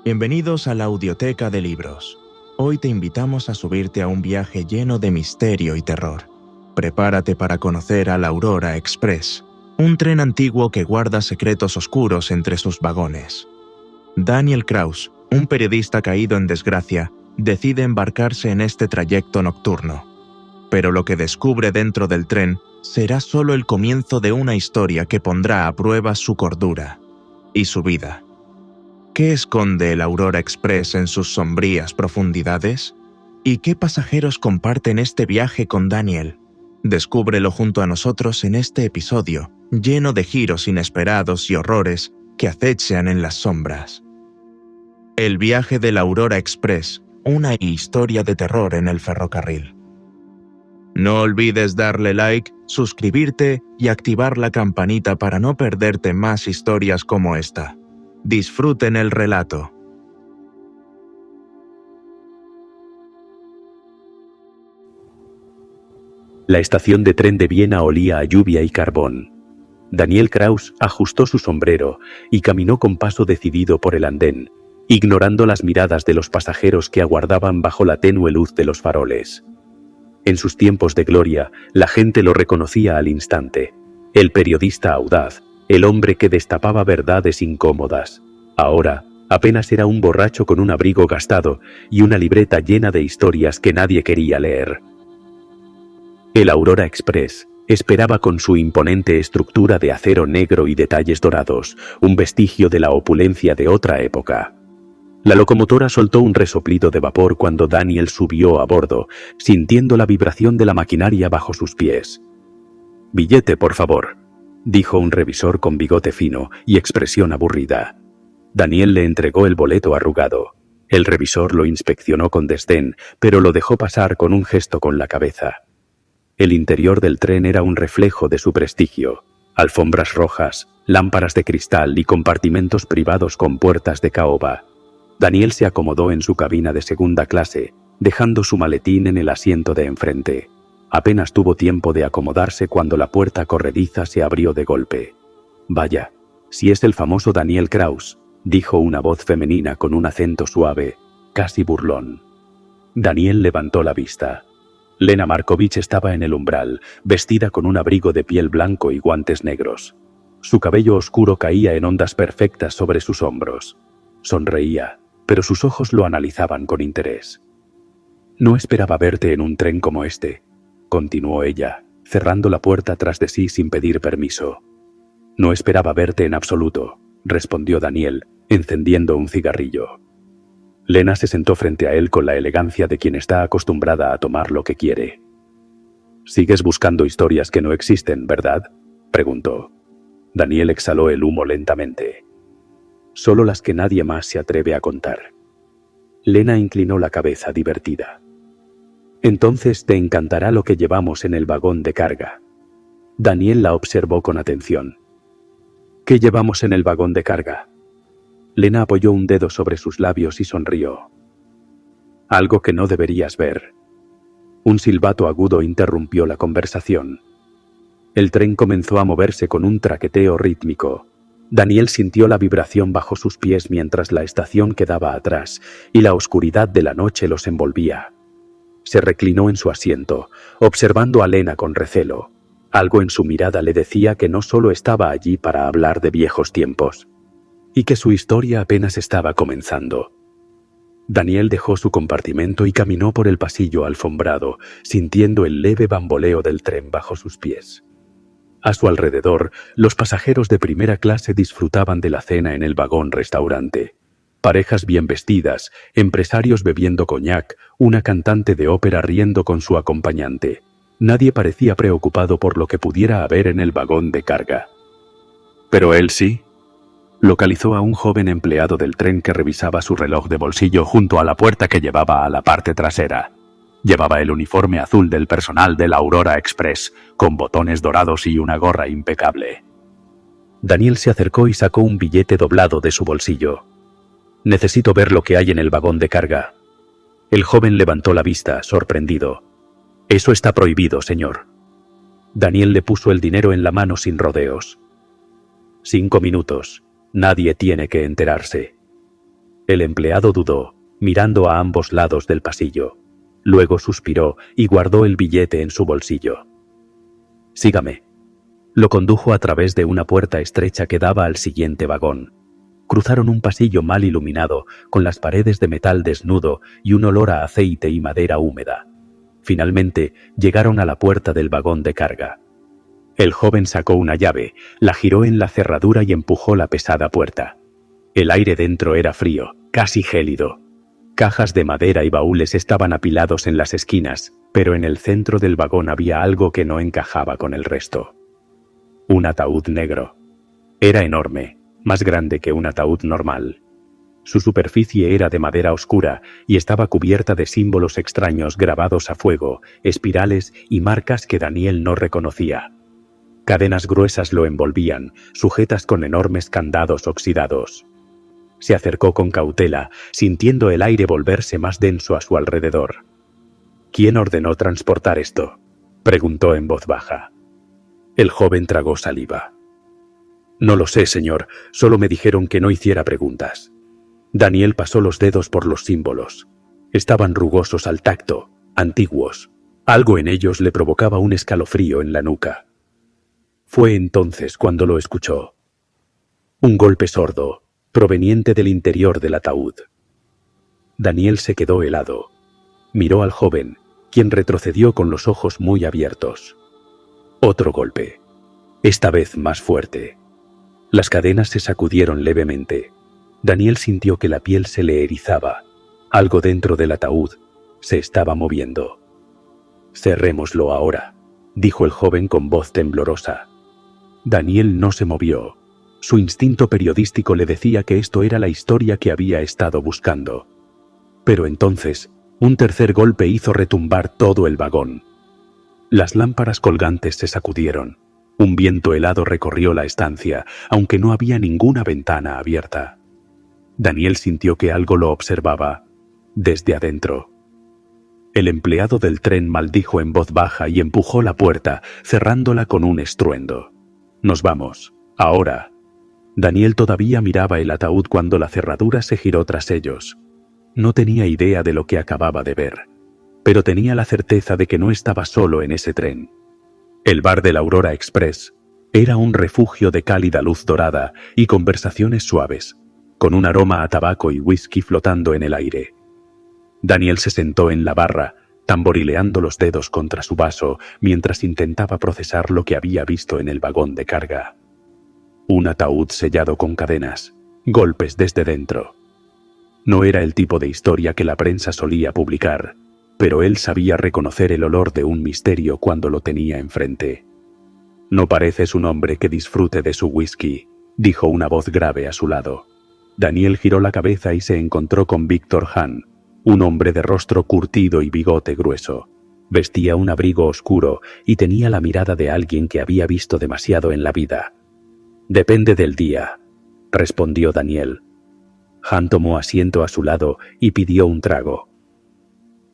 Bienvenidos a la Audioteca de Libros. Hoy te invitamos a subirte a un viaje lleno de misterio y terror. Prepárate para conocer al Aurora Express, un tren antiguo que guarda secretos oscuros entre sus vagones. Daniel Kraus, un periodista caído en desgracia, decide embarcarse en este trayecto nocturno. Pero lo que descubre dentro del tren será solo el comienzo de una historia que pondrá a prueba su cordura y su vida. ¿Qué esconde el Aurora Express en sus sombrías profundidades? ¿Y qué pasajeros comparten este viaje con Daniel? Descúbrelo junto a nosotros en este episodio, lleno de giros inesperados y horrores que acechan en las sombras. El viaje del Aurora Express, una historia de terror en el ferrocarril. No olvides darle like, suscribirte y activar la campanita para no perderte más historias como esta. Disfruten el relato. La estación de tren de Viena olía a lluvia y carbón. Daniel Kraus ajustó su sombrero y caminó con paso decidido por el andén, ignorando las miradas de los pasajeros que aguardaban bajo la tenue luz de los faroles. En sus tiempos de gloria, la gente lo reconocía al instante. El periodista audaz, el hombre que destapaba verdades incómodas. Ahora, apenas era un borracho con un abrigo gastado y una libreta llena de historias que nadie quería leer. El Aurora Express esperaba con su imponente estructura de acero negro y detalles dorados, un vestigio de la opulencia de otra época. La locomotora soltó un resoplido de vapor cuando Daniel subió a bordo, sintiendo la vibración de la maquinaria bajo sus pies. «Billete, por favor», dijo un revisor con bigote fino y expresión aburrida. Daniel le entregó el boleto arrugado. El revisor lo inspeccionó con desdén, pero lo dejó pasar con un gesto con la cabeza. El interior del tren era un reflejo de su prestigio. Alfombras rojas, lámparas de cristal y compartimentos privados con puertas de caoba. Daniel se acomodó en su cabina de segunda clase, dejando su maletín en el asiento de enfrente. Apenas tuvo tiempo de acomodarse cuando la puerta corrediza se abrió de golpe. «Vaya, si es el famoso Daniel Kraus», dijo una voz femenina con un acento suave, casi burlón. Daniel levantó la vista. Lena Markovich estaba en el umbral, vestida con un abrigo de piel blanco y guantes negros. Su cabello oscuro caía en ondas perfectas sobre sus hombros. Sonreía, pero sus ojos lo analizaban con interés. «No esperaba verte en un tren como este», continuó ella, cerrando la puerta tras de sí sin pedir permiso. «No esperaba verte en absoluto», respondió Daniel, encendiendo un cigarrillo. Lena se sentó frente a él con la elegancia de quien está acostumbrada a tomar lo que quiere. «¿Sigues buscando historias que no existen, verdad?», preguntó. Daniel exhaló el humo lentamente. «Solo las que nadie más se atreve a contar». Lena inclinó la cabeza divertida. «Entonces te encantará lo que llevamos en el vagón de carga». Daniel la observó con atención. «¿Qué llevamos en el vagón de carga?». Lena apoyó un dedo sobre sus labios y sonrió. «Algo que no deberías ver». Un silbato agudo interrumpió la conversación. El tren comenzó a moverse con un traqueteo rítmico. Daniel sintió la vibración bajo sus pies mientras la estación quedaba atrás y la oscuridad de la noche los envolvía. Se reclinó en su asiento, observando a Lena con recelo. Algo en su mirada le decía que no solo estaba allí para hablar de viejos tiempos, y que su historia apenas estaba comenzando. Daniel dejó su compartimento y caminó por el pasillo alfombrado, sintiendo el leve bamboleo del tren bajo sus pies. A su alrededor, los pasajeros de primera clase disfrutaban de la cena en el vagón-restaurante. Parejas bien vestidas, empresarios bebiendo coñac, una cantante de ópera riendo con su acompañante. Nadie parecía preocupado por lo que pudiera haber en el vagón de carga. Pero él sí. Localizó a un joven empleado del tren que revisaba su reloj de bolsillo junto a la puerta que llevaba a la parte trasera. Llevaba el uniforme azul del personal del Aurora Express, con botones dorados y una gorra impecable. Daniel se acercó y sacó un billete doblado de su bolsillo. «Necesito ver lo que hay en el vagón de carga». El joven levantó la vista, sorprendido. «Eso está prohibido, señor». Daniel le puso el dinero en la mano sin rodeos. «5 minutos. Nadie tiene que enterarse». El empleado dudó, mirando a ambos lados del pasillo. Luego suspiró y guardó el billete en su bolsillo. «Sígame». Lo condujo a través de una puerta estrecha que daba al siguiente vagón. Cruzaron un pasillo mal iluminado, con las paredes de metal desnudo y un olor a aceite y madera húmeda. Finalmente, llegaron a la puerta del vagón de carga. El joven sacó una llave, la giró en la cerradura y empujó la pesada puerta. El aire dentro era frío, casi gélido. Cajas de madera y baúles estaban apilados en las esquinas, pero en el centro del vagón había algo que no encajaba con el resto. Un ataúd negro. Era enorme, más grande que un ataúd normal. Su superficie era de madera oscura y estaba cubierta de símbolos extraños grabados a fuego, espirales y marcas que Daniel no reconocía. Cadenas gruesas lo envolvían, sujetas con enormes candados oxidados. Se acercó con cautela, sintiendo el aire volverse más denso a su alrededor. «¿Quién ordenó transportar esto?», preguntó en voz baja. El joven tragó saliva. «No lo sé, señor, solo me dijeron que no hiciera preguntas». Daniel pasó los dedos por los símbolos. Estaban rugosos al tacto, antiguos. Algo en ellos le provocaba un escalofrío en la nuca. Fue entonces cuando lo escuchó. Un golpe sordo, proveniente del interior del ataúd. Daniel se quedó helado. Miró al joven, quien retrocedió con los ojos muy abiertos. Otro golpe, esta vez más fuerte. Las cadenas se sacudieron levemente. Daniel sintió que la piel se le erizaba. Algo dentro del ataúd se estaba moviendo. «Cerrémoslo ahora», dijo el joven con voz temblorosa. Daniel no se movió. Su instinto periodístico le decía que esto era la historia que había estado buscando. Pero entonces, un tercer golpe hizo retumbar todo el vagón. Las lámparas colgantes se sacudieron. Un viento helado recorrió la estancia, aunque no había ninguna ventana abierta. Daniel sintió que algo lo observaba, desde adentro. El empleado del tren maldijo en voz baja y empujó la puerta, cerrándola con un estruendo. «Nos vamos, ahora». Daniel todavía miraba el ataúd cuando la cerradura se giró tras ellos. No tenía idea de lo que acababa de ver, pero tenía la certeza de que no estaba solo en ese tren. El bar del Aurora Express era un refugio de cálida luz dorada y conversaciones suaves, con un aroma a tabaco y whisky flotando en el aire. Daniel se sentó en la barra, tamborileando los dedos contra su vaso mientras intentaba procesar lo que había visto en el vagón de carga. Un ataúd sellado con cadenas, golpes desde dentro. No era el tipo de historia que la prensa solía publicar, pero él sabía reconocer el olor de un misterio cuando lo tenía enfrente. «No pareces un hombre que disfrute de su whisky», dijo una voz grave a su lado. Daniel giró la cabeza y se encontró con Víctor Hahn, un hombre de rostro curtido y bigote grueso. Vestía un abrigo oscuro y tenía la mirada de alguien que había visto demasiado en la vida. «Depende del día», respondió Daniel. Hahn tomó asiento a su lado y pidió un trago.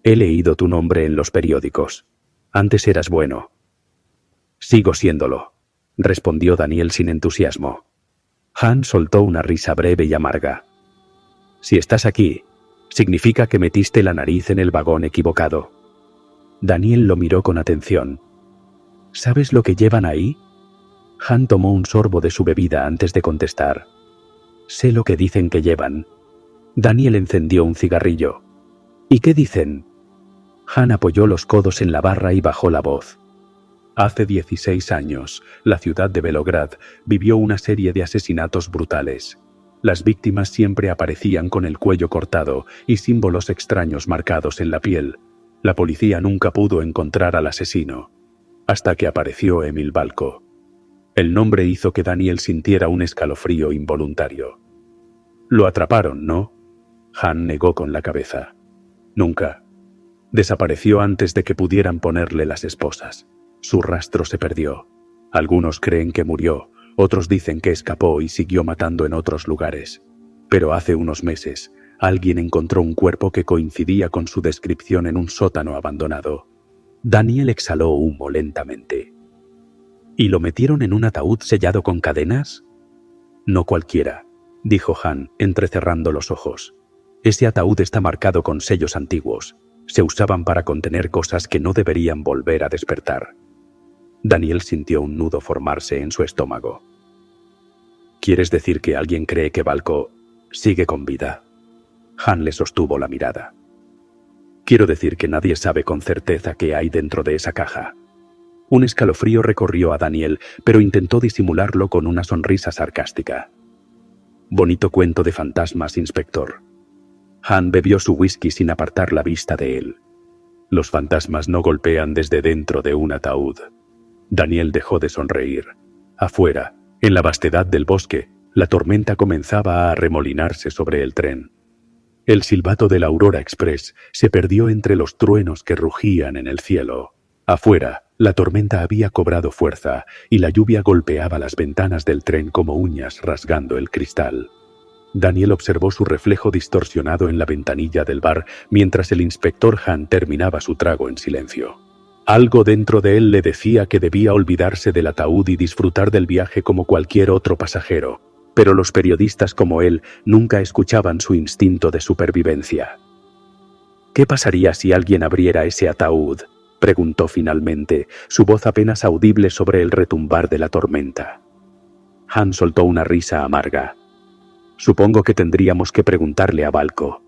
«He leído tu nombre en los periódicos. Antes eras bueno». «Sigo siéndolo», respondió Daniel sin entusiasmo. Hahn soltó una risa breve y amarga. «Si estás aquí, significa que metiste la nariz en el vagón equivocado». Daniel lo miró con atención. «¿Sabes lo que llevan ahí?» Hahn tomó un sorbo de su bebida antes de contestar. «Sé lo que dicen que llevan». Daniel encendió un cigarrillo. «¿Y qué dicen?» Hahn apoyó los codos en la barra y bajó la voz. Hace 16 años, la ciudad de Belograd vivió una serie de asesinatos brutales. Las víctimas siempre aparecían con el cuello cortado y símbolos extraños marcados en la piel. La policía nunca pudo encontrar al asesino, hasta que apareció Emil Balko. El nombre hizo que Daniel sintiera un escalofrío involuntario. «Lo atraparon, ¿no?» Hahn negó con la cabeza. «Nunca. Desapareció antes de que pudieran ponerle las esposas. Su rastro se perdió. Algunos creen que murió, otros dicen que escapó y siguió matando en otros lugares. Pero hace unos meses, alguien encontró un cuerpo que coincidía con su descripción en un sótano abandonado». Daniel exhaló humo lentamente. «¿Y lo metieron en un ataúd sellado con cadenas?» «No cualquiera», dijo Hahn, entrecerrando los ojos. Ese ataúd está marcado con sellos antiguos. Se usaban para contener cosas que no deberían volver a despertar. Daniel sintió un nudo formarse en su estómago. ¿Quieres decir que alguien cree que Balco sigue con vida? Han le sostuvo la mirada. Quiero decir que nadie sabe con certeza qué hay dentro de esa caja. Un escalofrío recorrió a Daniel, pero intentó disimularlo con una sonrisa sarcástica. Bonito cuento de fantasmas, inspector. Han bebió su whisky sin apartar la vista de él. Los fantasmas no golpean desde dentro de un ataúd. Daniel dejó de sonreír. Afuera, en la vastedad del bosque, la tormenta comenzaba a arremolinarse sobre el tren. El silbato del Aurora Express se perdió entre los truenos que rugían en el cielo. Afuera, la tormenta había cobrado fuerza y la lluvia golpeaba las ventanas del tren como uñas rasgando el cristal. Daniel observó su reflejo distorsionado en la ventanilla del bar mientras el inspector Han terminaba su trago en silencio. Algo dentro de él le decía que debía olvidarse del ataúd y disfrutar del viaje como cualquier otro pasajero, pero los periodistas como él nunca escuchaban su instinto de supervivencia. ¿Qué pasaría si alguien abriera ese ataúd?, preguntó finalmente, su voz apenas audible sobre el retumbar de la tormenta. Han soltó una risa amarga. Supongo que tendríamos que preguntarle a Balco.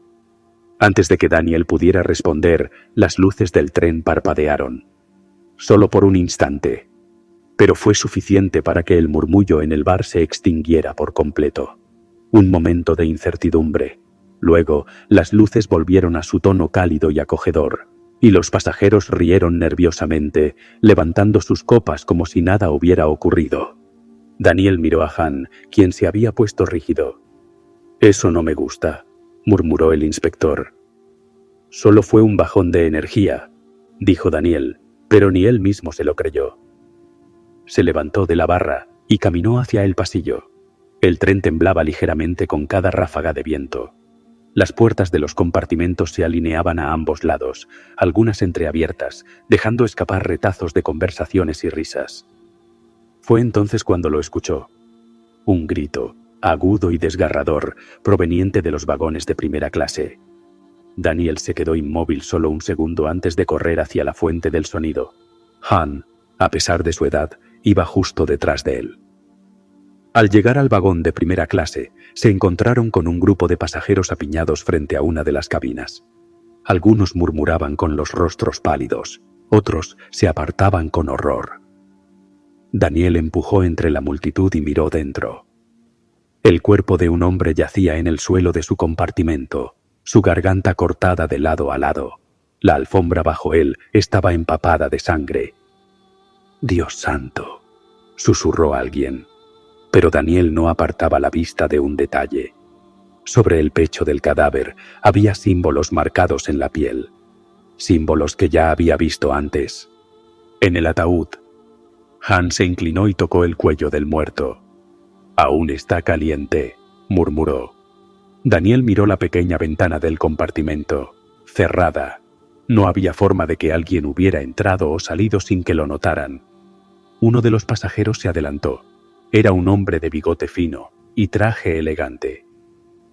Antes de que Daniel pudiera responder, las luces del tren parpadearon. Solo por un instante. Pero fue suficiente para que el murmullo en el bar se extinguiera por completo. Un momento de incertidumbre. Luego, las luces volvieron a su tono cálido y acogedor, y los pasajeros rieron nerviosamente, levantando sus copas como si nada hubiera ocurrido. Daniel miró a Han, quien se había puesto rígido. «Eso no me gusta», murmuró el inspector. «Solo fue un bajón de energía», dijo Daniel, pero ni él mismo se lo creyó. Se levantó de la barra y caminó hacia el pasillo. El tren temblaba ligeramente con cada ráfaga de viento. Las puertas de los compartimentos se alineaban a ambos lados, algunas entreabiertas, dejando escapar retazos de conversaciones y risas. Fue entonces cuando lo escuchó. Un grito, agudo y desgarrador, proveniente de los vagones de primera clase. Daniel se quedó inmóvil solo un segundo antes de correr hacia la fuente del sonido. Han, a pesar de su edad, iba justo detrás de él. Al llegar al vagón de primera clase, se encontraron con un grupo de pasajeros apiñados frente a una de las cabinas. Algunos murmuraban con los rostros pálidos, otros se apartaban con horror. Daniel empujó entre la multitud y miró dentro. El cuerpo de un hombre yacía en el suelo de su compartimento, su garganta cortada de lado a lado. La alfombra bajo él estaba empapada de sangre. «Dios santo», susurró alguien. Pero Daniel no apartaba la vista de un detalle. Sobre el pecho del cadáver había símbolos marcados en la piel, símbolos que ya había visto antes. En el ataúd, Han se inclinó y tocó el cuello del muerto. «Aún está caliente», murmuró. Daniel miró la pequeña ventana del compartimento, cerrada. No había forma de que alguien hubiera entrado o salido sin que lo notaran. Uno de los pasajeros se adelantó. Era un hombre de bigote fino y traje elegante.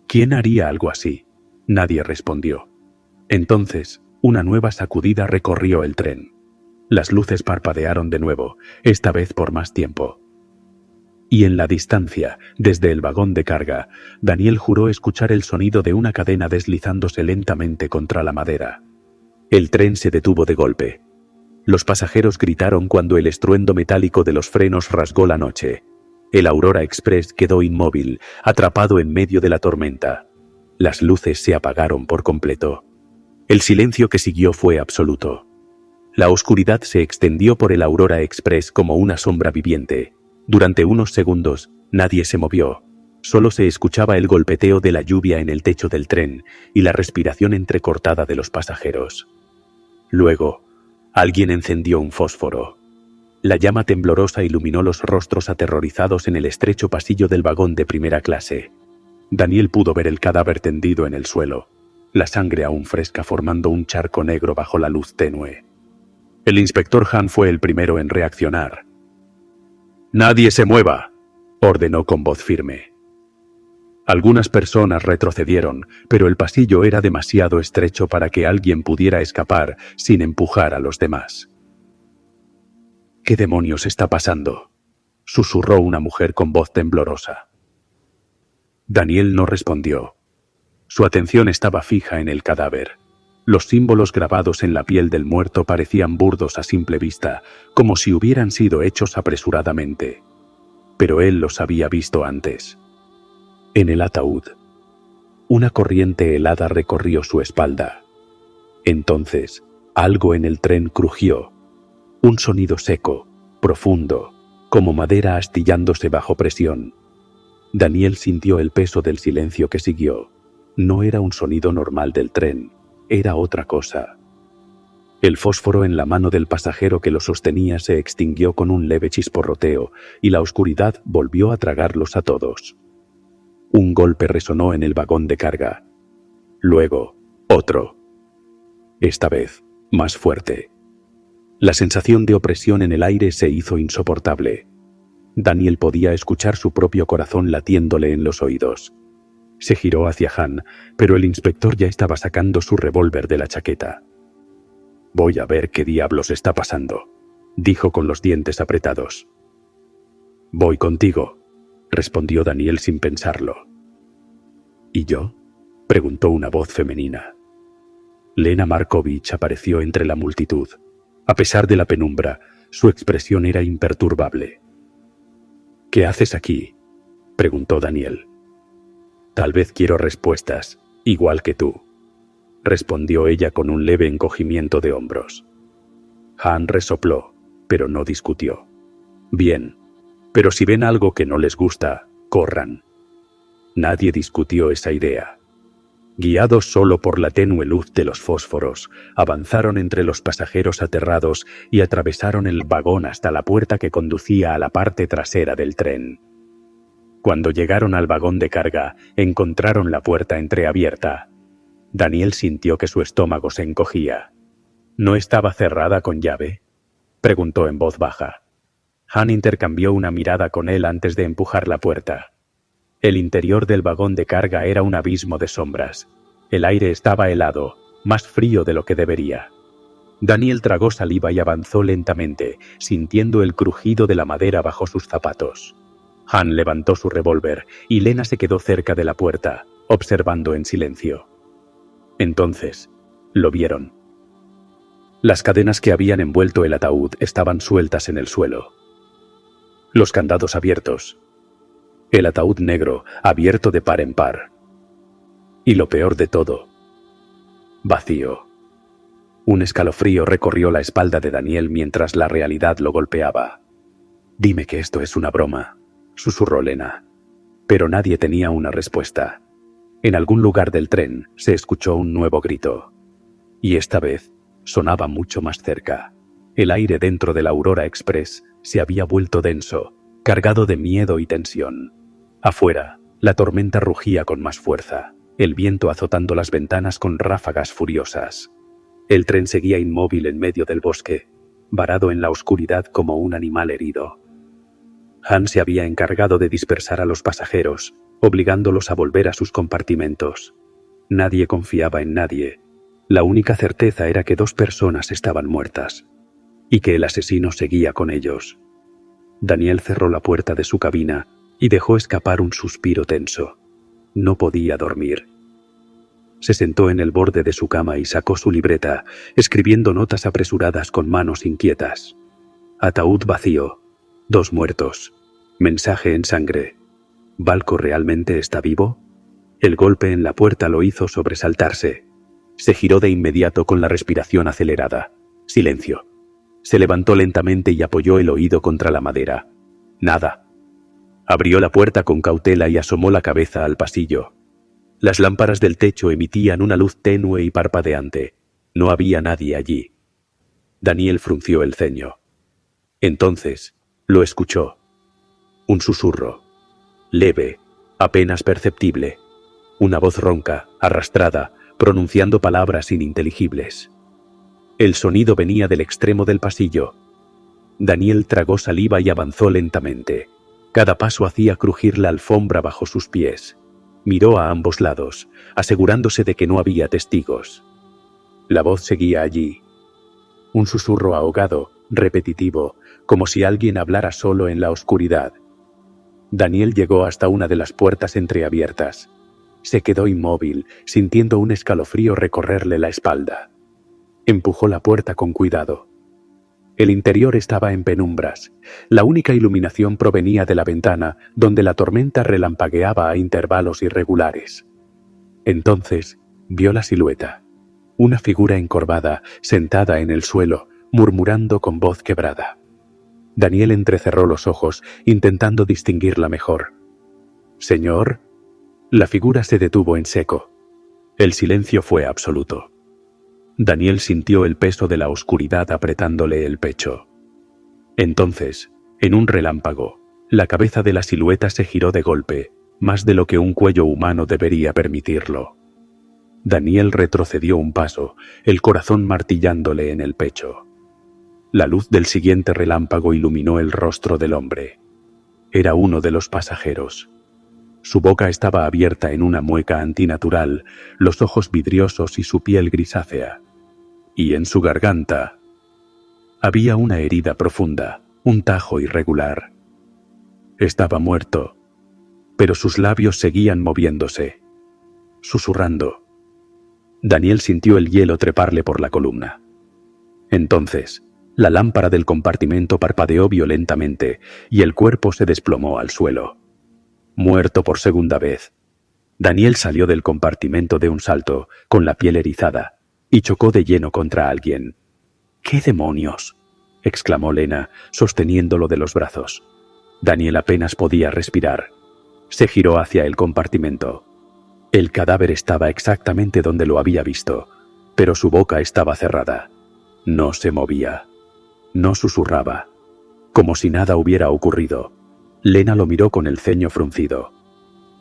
¿Quién haría algo así? Nadie respondió. Entonces, una nueva sacudida recorrió el tren. Las luces parpadearon de nuevo, esta vez por más tiempo. Y en la distancia, desde el vagón de carga, Daniel juró escuchar el sonido de una cadena deslizándose lentamente contra la madera. El tren se detuvo de golpe. Los pasajeros gritaron cuando el estruendo metálico de los frenos rasgó la noche. El Aurora Express quedó inmóvil, atrapado en medio de la tormenta. Las luces se apagaron por completo. El silencio que siguió fue absoluto. La oscuridad se extendió por el Aurora Express como una sombra viviente. Durante unos segundos, nadie se movió. Solo se escuchaba el golpeteo de la lluvia en el techo del tren y la respiración entrecortada de los pasajeros. Luego, alguien encendió un fósforo. La llama temblorosa iluminó los rostros aterrorizados en el estrecho pasillo del vagón de primera clase. Daniel pudo ver el cadáver tendido en el suelo, la sangre aún fresca formando un charco negro bajo la luz tenue. El inspector Han fue el primero en reaccionar. «¡Nadie se mueva!», ordenó con voz firme. Algunas personas retrocedieron, pero el pasillo era demasiado estrecho para que alguien pudiera escapar sin empujar a los demás. ¿Qué demonios está pasando?, susurró una mujer con voz temblorosa. Daniel no respondió. Su atención estaba fija en el cadáver. Los símbolos grabados en la piel del muerto parecían burdos a simple vista, como si hubieran sido hechos apresuradamente. Pero él los había visto antes. En el ataúd. Una corriente helada recorrió su espalda. Entonces, algo en el tren crujió. Un sonido seco, profundo, como madera astillándose bajo presión. Daniel sintió el peso del silencio que siguió. No era un sonido normal del tren, era otra cosa. El fósforo en la mano del pasajero que lo sostenía se extinguió con un leve chisporroteo y la oscuridad volvió a tragarlos a todos. Un golpe resonó en el vagón de carga. Luego, otro. Esta vez, más fuerte. La sensación de opresión en el aire se hizo insoportable. Daniel podía escuchar su propio corazón latiéndole en los oídos. Se giró hacia Han, pero el inspector ya estaba sacando su revólver de la chaqueta. «Voy a ver qué diablos está pasando», dijo con los dientes apretados. «Voy contigo», respondió Daniel sin pensarlo. «¿Y yo?», preguntó una voz femenina. Lena Markovich apareció entre la multitud. A pesar de la penumbra, su expresión era imperturbable. «¿Qué haces aquí?», preguntó Daniel. «Tal vez quiero respuestas, igual que tú», respondió ella con un leve encogimiento de hombros. Han resopló, pero no discutió. «Bien, pero si ven algo que no les gusta, corran». Nadie discutió esa idea. Guiados solo por la tenue luz de los fósforos, avanzaron entre los pasajeros aterrados y atravesaron el vagón hasta la puerta que conducía a la parte trasera del tren. Cuando llegaron al vagón de carga, encontraron la puerta entreabierta. Daniel sintió que su estómago se encogía. ¿No estaba cerrada con llave?, preguntó en voz baja. Han intercambió una mirada con él antes de empujar la puerta. El interior del vagón de carga era un abismo de sombras. El aire estaba helado, más frío de lo que debería. Daniel tragó saliva y avanzó lentamente, sintiendo el crujido de la madera bajo sus zapatos. Han levantó su revólver y Lena se quedó cerca de la puerta, observando en silencio. Entonces, lo vieron. Las cadenas que habían envuelto el ataúd estaban sueltas en el suelo. Los candados abiertos. El ataúd negro, abierto de par en par. Y lo peor de todo, vacío. Un escalofrío recorrió la espalda de Daniel mientras la realidad lo golpeaba. «Dime que esto es una broma», susurró Lena. Pero nadie tenía una respuesta. En algún lugar del tren se escuchó un nuevo grito. Y esta vez sonaba mucho más cerca. El aire dentro del Aurora Express se había vuelto denso, cargado de miedo y tensión. Afuera, la tormenta rugía con más fuerza, el viento azotando las ventanas con ráfagas furiosas. El tren seguía inmóvil en medio del bosque, varado en la oscuridad como un animal herido. Han se había encargado de dispersar a los pasajeros, obligándolos a volver a sus compartimentos. Nadie confiaba en nadie. La única certeza era que 2 personas estaban muertas, y que el asesino seguía con ellos. Daniel cerró la puerta de su cabina y dejó escapar un suspiro tenso. No podía dormir. Se sentó en el borde de su cama y sacó su libreta, escribiendo notas apresuradas con manos inquietas. Ataúd vacío. 2 muertos. Mensaje en sangre. ¿Balco realmente está vivo? El golpe en la puerta lo hizo sobresaltarse. Se giró de inmediato con la respiración acelerada. Silencio. Se levantó lentamente y apoyó el oído contra la madera. Nada. Abrió la puerta con cautela y asomó la cabeza al pasillo. Las lámparas del techo emitían una luz tenue y parpadeante. No había nadie allí. Daniel frunció el ceño. Entonces, lo escuchó. Un susurro. Leve, apenas perceptible. Una voz ronca, arrastrada, pronunciando palabras ininteligibles. El sonido venía del extremo del pasillo. Daniel tragó saliva y avanzó lentamente. Cada paso hacía crujir la alfombra bajo sus pies. Miró a ambos lados, asegurándose de que no había testigos. La voz seguía allí. Un susurro ahogado, repetitivo, como si alguien hablara solo en la oscuridad. Daniel llegó hasta una de las puertas entreabiertas. Se quedó inmóvil, sintiendo un escalofrío recorrerle la espalda. Empujó la puerta con cuidado. El interior estaba en penumbras. La única iluminación provenía de la ventana, donde la tormenta relampagueaba a intervalos irregulares. Entonces vio la silueta. Una figura encorvada, sentada en el suelo, murmurando con voz quebrada. Daniel entrecerró los ojos, intentando distinguirla mejor. «¿Señor?» La figura se detuvo en seco. El silencio fue absoluto. Daniel sintió el peso de la oscuridad apretándole el pecho. Entonces, en un relámpago, la cabeza de la silueta se giró de golpe, más de lo que un cuello humano debería permitirlo. Daniel retrocedió un paso, el corazón martillándole en el pecho. La luz del siguiente relámpago iluminó el rostro del hombre. Era uno de los pasajeros. Su boca estaba abierta en una mueca antinatural, los ojos vidriosos y su piel grisácea. Y en su garganta había una herida profunda, un tajo irregular. Estaba muerto, pero sus labios seguían moviéndose, susurrando. Daniel sintió el hielo treparle por la columna. Entonces, la lámpara del compartimento parpadeó violentamente y el cuerpo se desplomó al suelo. Muerto por segunda vez. Daniel salió del compartimento de un salto, con la piel erizada, y chocó de lleno contra alguien. «¿Qué demonios?», exclamó Lena, sosteniéndolo de los brazos. Daniel apenas podía respirar. Se giró hacia el compartimento. El cadáver estaba exactamente donde lo había visto, pero su boca estaba cerrada. No se movía. No susurraba. Como si nada hubiera ocurrido. Lena lo miró con el ceño fruncido.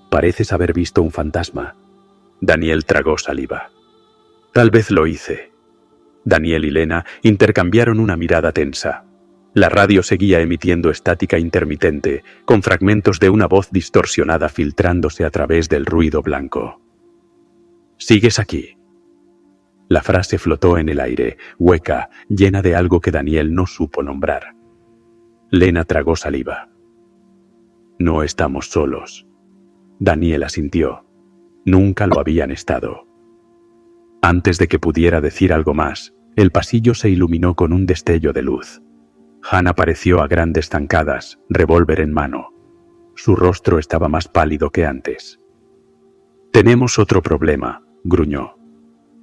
«Pareces haber visto un fantasma». Daniel tragó saliva. «Tal vez lo hice». Daniel y Lena intercambiaron una mirada tensa. La radio seguía emitiendo estática intermitente, con fragmentos de una voz distorsionada filtrándose a través del ruido blanco. «¿Sigues aquí?». La frase flotó en el aire, hueca, llena de algo que Daniel no supo nombrar. Lena tragó saliva. «No estamos solos». Daniel asintió. Nunca lo habían estado. Antes de que pudiera decir algo más, el pasillo se iluminó con un destello de luz. Han apareció a grandes zancadas, revólver en mano. Su rostro estaba más pálido que antes. «Tenemos otro problema», gruñó.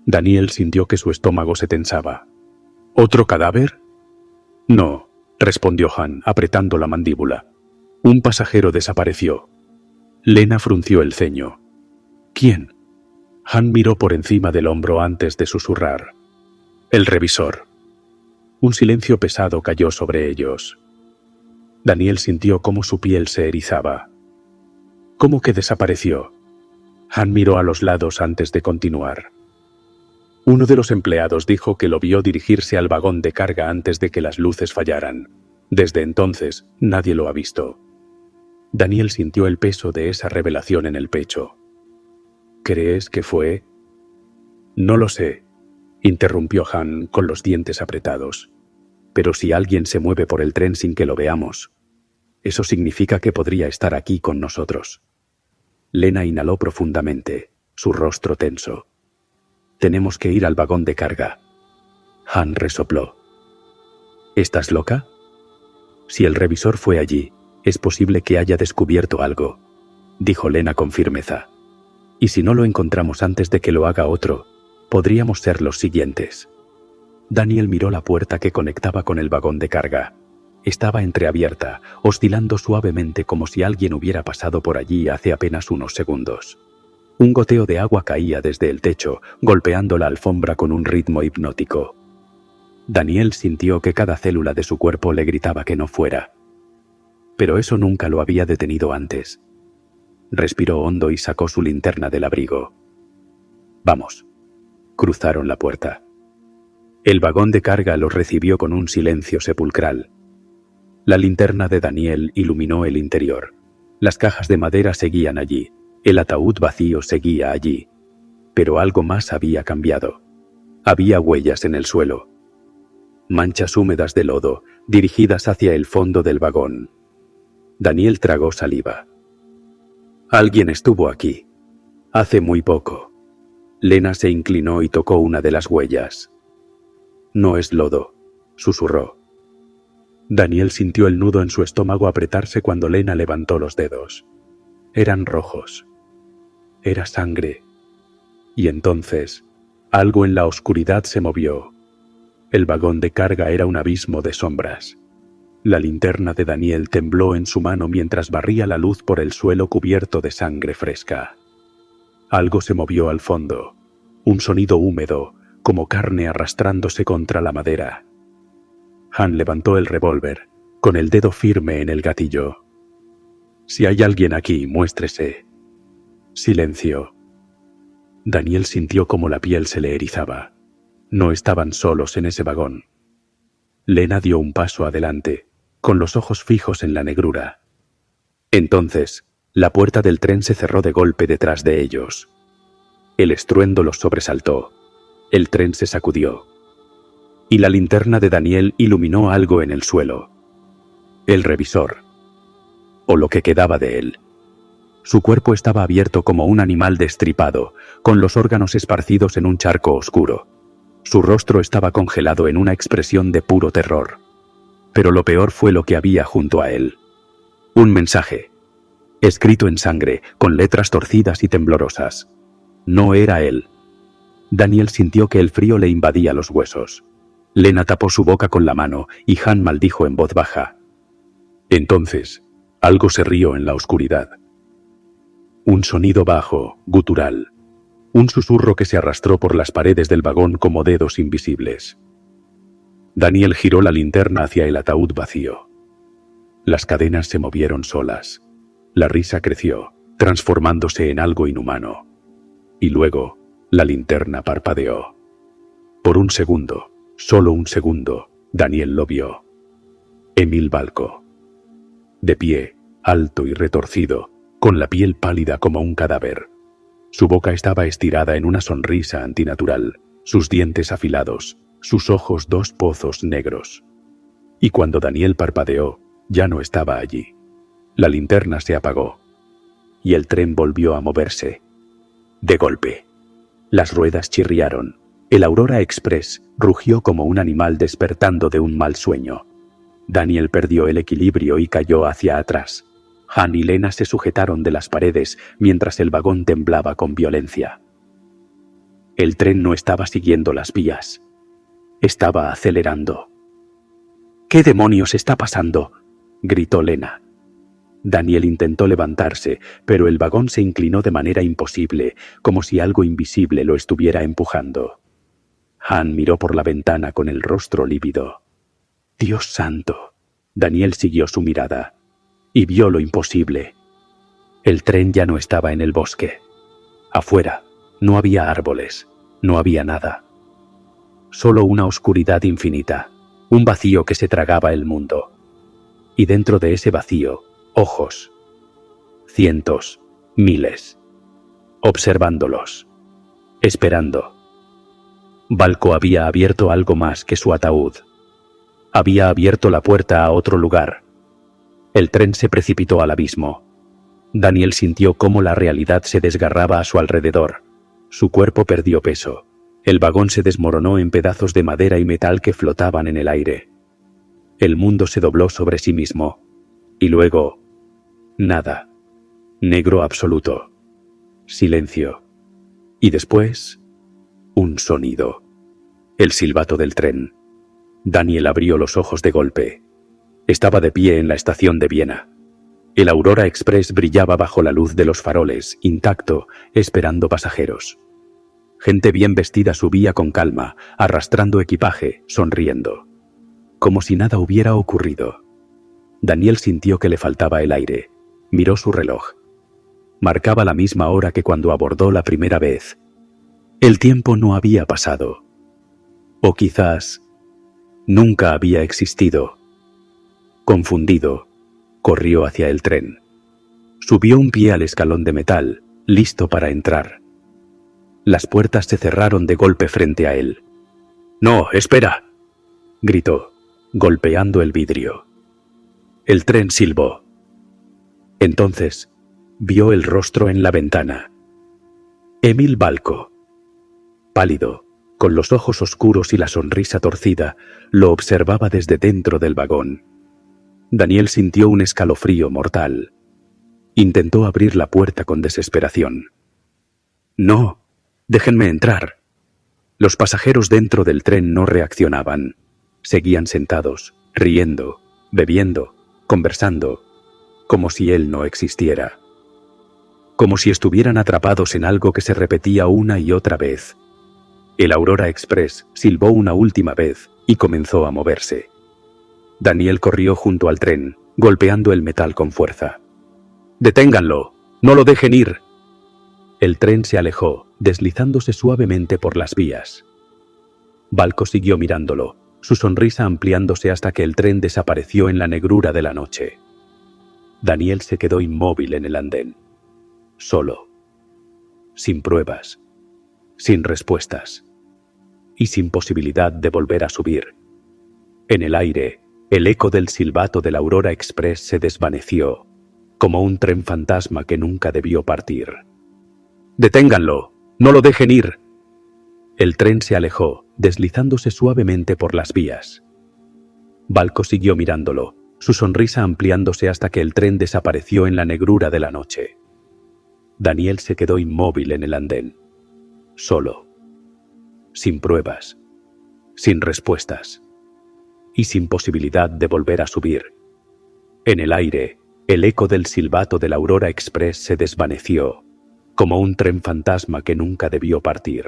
Daniel sintió que su estómago se tensaba. «¿Otro cadáver?». «No», respondió Han, apretando la mandíbula. «Un pasajero desapareció». Lena frunció el ceño. «¿Quién?». Han miró por encima del hombro antes de susurrar. «El revisor». Un silencio pesado cayó sobre ellos. Daniel sintió cómo su piel se erizaba. «¿Cómo que desapareció?». Han miró a los lados antes de continuar. Uno de los empleados dijo que lo vio dirigirse al vagón de carga antes de que las luces fallaran. Desde entonces, nadie lo ha visto. Daniel sintió el peso de esa revelación en el pecho. «¿Crees que fue?». «No lo sé», interrumpió Han con los dientes apretados. «Pero si alguien se mueve por el tren sin que lo veamos, eso significa que podría estar aquí con nosotros». Lena inhaló profundamente, su rostro tenso. «Tenemos que ir al vagón de carga». Han resopló. «¿Estás loca?». «Si el revisor fue allí, es posible que haya descubierto algo», dijo Lena con firmeza. «Y si no lo encontramos antes de que lo haga otro, podríamos ser los siguientes». Daniel miró la puerta que conectaba con el vagón de carga. Estaba entreabierta, oscilando suavemente como si alguien hubiera pasado por allí hace apenas unos segundos. Un goteo de agua caía desde el techo, golpeando la alfombra con un ritmo hipnótico. Daniel sintió que cada célula de su cuerpo le gritaba que no fuera. Pero eso nunca lo había detenido antes. Respiró hondo y sacó su linterna del abrigo. «Vamos». Cruzaron la puerta. El vagón de carga los recibió con un silencio sepulcral. La linterna de Daniel iluminó el interior. Las cajas de madera seguían allí, El ataúd vacío seguía allí, pero algo más había cambiado. Había huellas en el suelo, manchas húmedas de lodo dirigidas hacia el fondo del vagón. Daniel tragó saliva. Alguien estuvo aquí, hace muy poco. Lena se inclinó y tocó una de las huellas. No es lodo, susurró. Daniel sintió el nudo en su estómago apretarse cuando Lena levantó los dedos. Eran rojos. Era sangre. Y entonces, algo en la oscuridad se movió. El vagón de carga era un abismo de sombras. La linterna de Daniel tembló en su mano mientras barría la luz por el suelo cubierto de sangre fresca. Algo se movió al fondo, un sonido húmedo, como carne arrastrándose contra la madera. Han levantó el revólver, con el dedo firme en el gatillo. Si hay alguien aquí, muéstrese. Silencio. Daniel sintió como la piel se le erizaba. No estaban solos en ese vagón. Lena dio un paso adelante, con los ojos fijos en la negrura. Entonces, la puerta del tren se cerró de golpe detrás de ellos. El estruendo los sobresaltó. El tren se sacudió. Y la linterna de Daniel iluminó algo en el suelo. El revisor. O lo que quedaba de él. Su cuerpo estaba abierto como un animal destripado, con los órganos esparcidos en un charco oscuro. Su rostro estaba congelado en una expresión de puro terror. Pero lo peor fue lo que había junto a él. Un mensaje, escrito en sangre, con letras torcidas y temblorosas. No era él. Daniel sintió que el frío le invadía los huesos. Lena tapó su boca con la mano y Han maldijo en voz baja. Entonces, algo se rió en la oscuridad. Un sonido bajo, gutural. Un susurro que se arrastró por las paredes del vagón como dedos invisibles. Daniel giró la linterna hacia el ataúd vacío. Las cadenas se movieron solas. La risa creció, transformándose en algo inhumano. Y luego, la linterna parpadeó. Por un segundo, solo un segundo, Daniel lo vio. Emil Balko. De pie, alto y retorcido, con la piel pálida como un cadáver. Su boca estaba estirada en una sonrisa antinatural, sus dientes afilados, sus ojos dos pozos negros. Y cuando Daniel parpadeó, ya no estaba allí. La linterna se apagó, y el tren volvió a moverse. De golpe, las ruedas chirriaron. El Aurora Express rugió como un animal despertando de un mal sueño. Daniel perdió el equilibrio y cayó hacia atrás. Han y Lena se sujetaron de las paredes mientras el vagón temblaba con violencia. El tren no estaba siguiendo las vías. Estaba acelerando. ¿Qué demonios está pasando?, gritó Lena. Daniel intentó levantarse, pero el vagón se inclinó de manera imposible, como si algo invisible lo estuviera empujando. Han miró por la ventana con el rostro lívido. ¡Dios santo! Daniel siguió su mirada y vio lo imposible. El tren ya no estaba en el bosque. Afuera no había árboles, no había nada. Solo una oscuridad infinita, un vacío que se tragaba el mundo. Y dentro de ese vacío, ojos. Cientos, miles. Observándolos. Esperando. Balko había abierto algo más que su ataúd. Había abierto la puerta a otro lugar. El tren se precipitó al abismo. Daniel sintió cómo la realidad se desgarraba a su alrededor. Su cuerpo perdió peso. El vagón se desmoronó en pedazos de madera y metal que flotaban en el aire. El mundo se dobló sobre sí mismo. Y luego, nada. Negro absoluto. Silencio. Y después, un sonido. El silbato del tren. Daniel abrió los ojos de golpe. Estaba de pie en la estación de Viena. El Aurora Express brillaba bajo la luz de los faroles, intacto, esperando pasajeros. Gente bien vestida subía con calma, arrastrando equipaje, sonriendo. Como si nada hubiera ocurrido. Daniel sintió que le faltaba el aire. Miró su reloj. Marcaba la misma hora que cuando abordó la primera vez. El tiempo no había pasado. O quizás nunca había existido. Confundido, corrió hacia el tren. Subió un pie al escalón de metal listo para entrar. Las puertas se cerraron de golpe frente a él. «¡No, espera!», gritó, golpeando el vidrio. El tren silbó. Entonces, vio el rostro en la ventana. Emil Balko. Pálido, con los ojos oscuros y la sonrisa torcida, lo observaba desde dentro del vagón. Daniel sintió un escalofrío mortal. Intentó abrir la puerta con desesperación. «No, déjenme entrar». Los pasajeros dentro del tren no reaccionaban. Seguían sentados, riendo, bebiendo, conversando, como si él no existiera. Como si estuvieran atrapados en algo que se repetía una y otra vez. El Aurora Express silbó una última vez y comenzó a moverse. Daniel corrió junto al tren, golpeando el metal con fuerza. «¡Deténganlo! ¡No lo dejen ir!». El tren se alejó, deslizándose suavemente por las vías. Balko siguió mirándolo, su sonrisa ampliándose hasta que el tren desapareció en la negrura de la noche. Daniel se quedó inmóvil en el andén, solo, sin pruebas, sin respuestas y sin posibilidad de volver a subir. En el aire, el eco del silbato del Aurora Express se desvaneció, como un tren fantasma que nunca debió partir. «¡Deténganlo! ¡No lo dejen ir!». El tren se alejó, deslizándose suavemente por las vías. Balko siguió mirándolo, su sonrisa ampliándose hasta que el tren desapareció en la negrura de la noche. Daniel se quedó inmóvil en el andén, solo, sin pruebas, sin respuestas y sin posibilidad de volver a subir. En el aire, el eco del silbato del Aurora Express se desvaneció, como un tren fantasma que nunca debió partir.